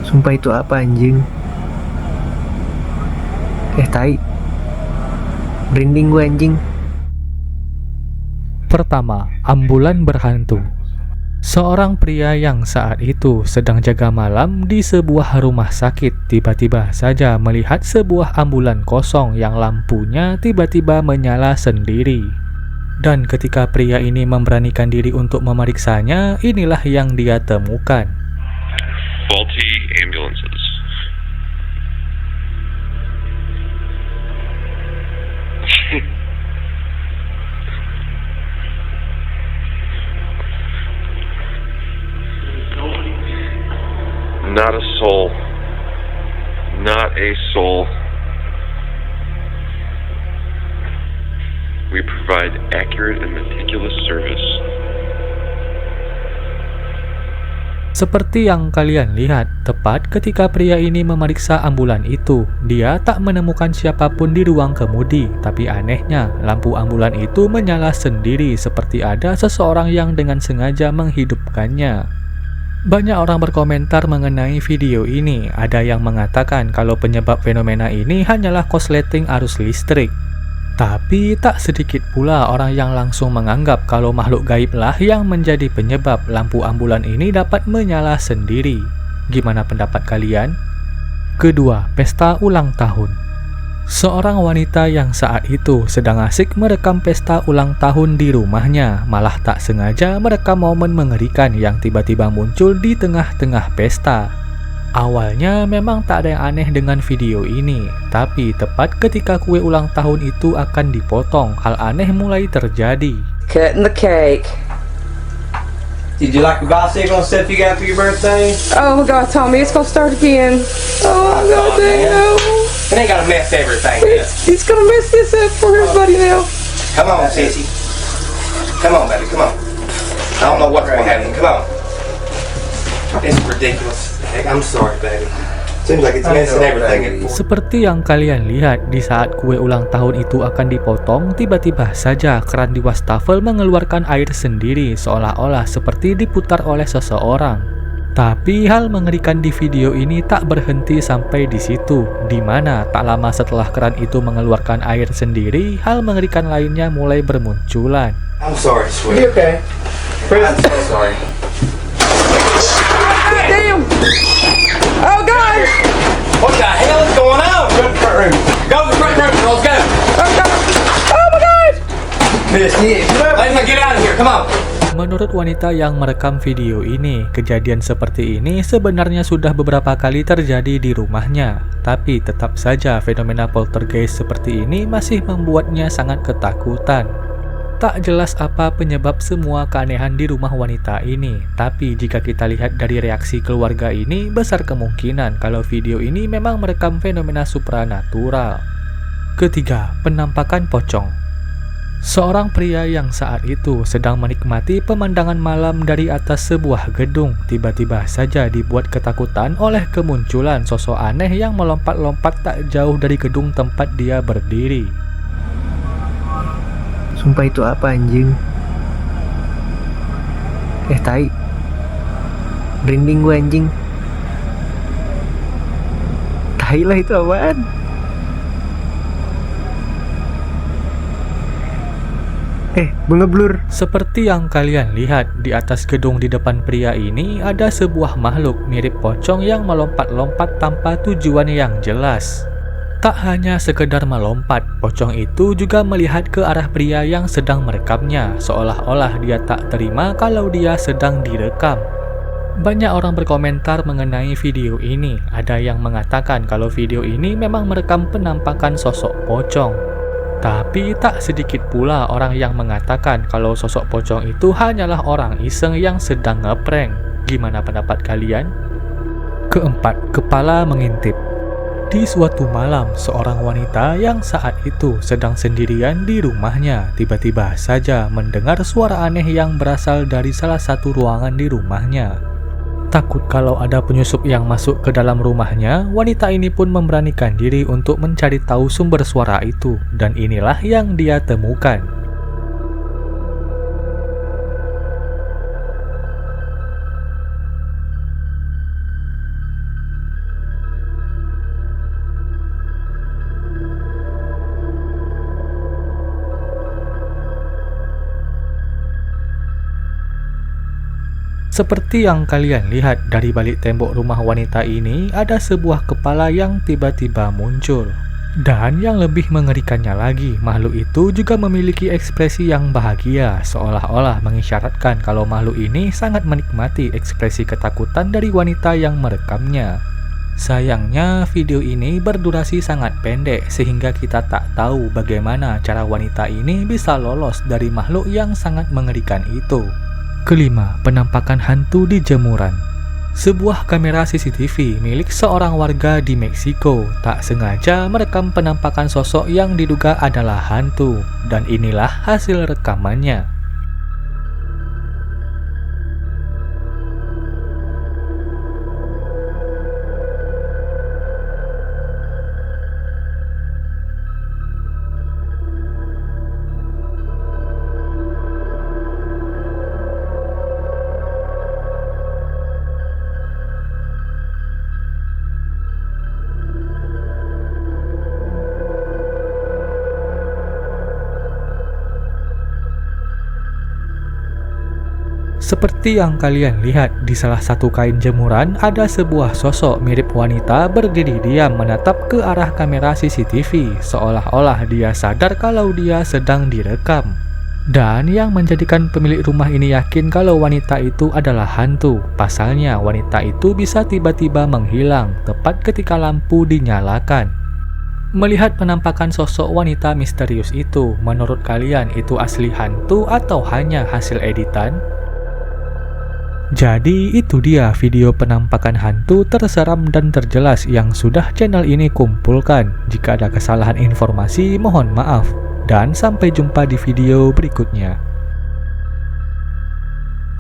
Sumpah itu apa anjing? Tai. Merinding gue anjing. Pertama, ambulan berhantu. Seorang pria yang saat itu sedang jaga malam di sebuah rumah sakit tiba-tiba saja melihat sebuah ambulan kosong yang lampunya tiba-tiba menyala sendiri. Dan ketika pria ini memberanikan diri untuk memeriksanya, inilah yang dia temukan. Faulty ambulances. Not a soul. Not a soul. We provide accurate and meticulous service. Seperti yang kalian lihat, tepat ketika pria ini memeriksa ambulan itu, dia tak menemukan siapapun di ruang kemudi. Tapi anehnya, lampu ambulan itu menyala sendiri seperti ada seseorang yang dengan sengaja menghidupkannya. Banyak orang berkomentar mengenai video ini. Ada yang mengatakan kalau penyebab fenomena ini hanyalah korsleting arus listrik. Tapi tak sedikit pula orang yang langsung menganggap kalau makhluk gaib lah yang menjadi penyebab lampu ambulan ini dapat menyala sendiri. Gimana pendapat kalian? Kedua, pesta ulang tahun. Seorang wanita yang saat itu sedang asik merekam pesta ulang tahun di rumahnya, malah tak sengaja merekam momen mengerikan yang tiba-tiba muncul di tengah-tengah pesta. Awalnya memang tak ada yang aneh dengan video ini, tapi tepat ketika kue ulang tahun itu akan dipotong, hal aneh mulai terjadi. Cutting the cake. Did you like the bicycle and stuff you got for your birthday? Oh my God, Tommy, it's gonna start again. Oh my God, damn. It ain't gonna mess everything up. He's gonna mess this up for everybody now. Come on, sissy. Come on, baby, come on. I don't know what's gonna happen. Come on. It's ridiculous. Heck, I'm sorry, baby. Seems like it's messing everything up. Seperti yang kalian lihat, di saat kue ulang tahun itu akan dipotong, tiba-tiba saja keran di wastafel mengeluarkan air sendiri, seolah-olah seperti diputar oleh seseorang. Tapi hal mengerikan di video ini tak berhenti sampai di situ, di mana tak lama setelah keran itu mengeluarkan air sendiri, hal mengerikan lainnya mulai bermunculan. I'm sorry, sweetie. You okay? I'm so sorry. God damn! Oh God! What the hell is going on? Go to the front room. Go to the front room, girls. Go. Oh God! Oh my God! Miss, let me get out of here. Come on. Menurut wanita yang merekam video ini, kejadian seperti ini sebenarnya sudah beberapa kali terjadi di rumahnya. Tapi tetap saja fenomena poltergeist seperti ini masih membuatnya sangat ketakutan. Tak jelas apa penyebab semua keanehan di rumah wanita ini. Tapi jika kita lihat dari reaksi keluarga ini, besar kemungkinan kalau video ini memang merekam fenomena supranatural. Ketiga, penampakan pocong. Seorang pria yang saat itu sedang menikmati pemandangan malam dari atas sebuah gedung tiba-tiba saja dibuat ketakutan oleh kemunculan sosok aneh yang melompat-lompat tak jauh dari gedung tempat dia berdiri. Sumpah itu apa anjing? Tai. Merinding gue anjing. Tai lah itu apaan? Mengeblur. Seperti yang kalian lihat, di atas gedung di depan pria ini ada sebuah makhluk mirip pocong yang melompat-lompat tanpa tujuan yang jelas. Tak hanya sekedar melompat, pocong itu juga melihat ke arah pria yang sedang merekamnya, seolah-olah dia tak terima kalau dia sedang direkam. Banyak orang berkomentar mengenai video ini. Ada yang mengatakan kalau video ini memang merekam penampakan sosok pocong. Tapi tak sedikit pula orang yang mengatakan kalau sosok pocong itu hanyalah orang iseng yang sedang ngeprank. Gimana pendapat kalian? Keempat, kepala mengintip. Di suatu malam, seorang wanita yang saat itu sedang sendirian di rumahnya tiba-tiba saja mendengar suara aneh yang berasal dari salah satu ruangan di rumahnya. Takut kalau ada penyusup yang masuk ke dalam rumahnya, wanita ini pun memberanikan diri untuk mencari tahu sumber suara itu, dan inilah yang dia temukan. Seperti yang kalian lihat, dari balik tembok rumah wanita ini ada sebuah kepala yang tiba-tiba muncul. Dan yang lebih mengerikannya lagi, makhluk itu juga memiliki ekspresi yang bahagia, seolah-olah mengisyaratkan kalau makhluk ini sangat menikmati ekspresi ketakutan dari wanita yang merekamnya. Sayangnya video ini berdurasi sangat pendek sehingga kita tak tahu bagaimana cara wanita ini bisa lolos dari makhluk yang sangat mengerikan itu. Kelima, penampakan hantu di jemuran. Sebuah kamera CCTV milik seorang warga di Meksiko tak sengaja merekam penampakan sosok yang diduga adalah hantu, dan inilah hasil rekamannya. Seperti yang kalian lihat, di salah satu kain jemuran ada sebuah sosok mirip wanita berdiri diam menatap ke arah kamera CCTV, seolah-olah dia sadar kalau dia sedang direkam. Dan yang menjadikan pemilik rumah ini yakin kalau wanita itu adalah hantu. Pasalnya wanita itu bisa tiba-tiba menghilang tepat ketika lampu dinyalakan. Melihat penampakan sosok wanita misterius itu, menurut kalian itu asli hantu atau hanya hasil editan? Jadi itu dia video penampakan hantu terseram dan terjelas yang sudah channel ini kumpulkan. Jika ada kesalahan informasi mohon maaf, dan sampai jumpa di video berikutnya.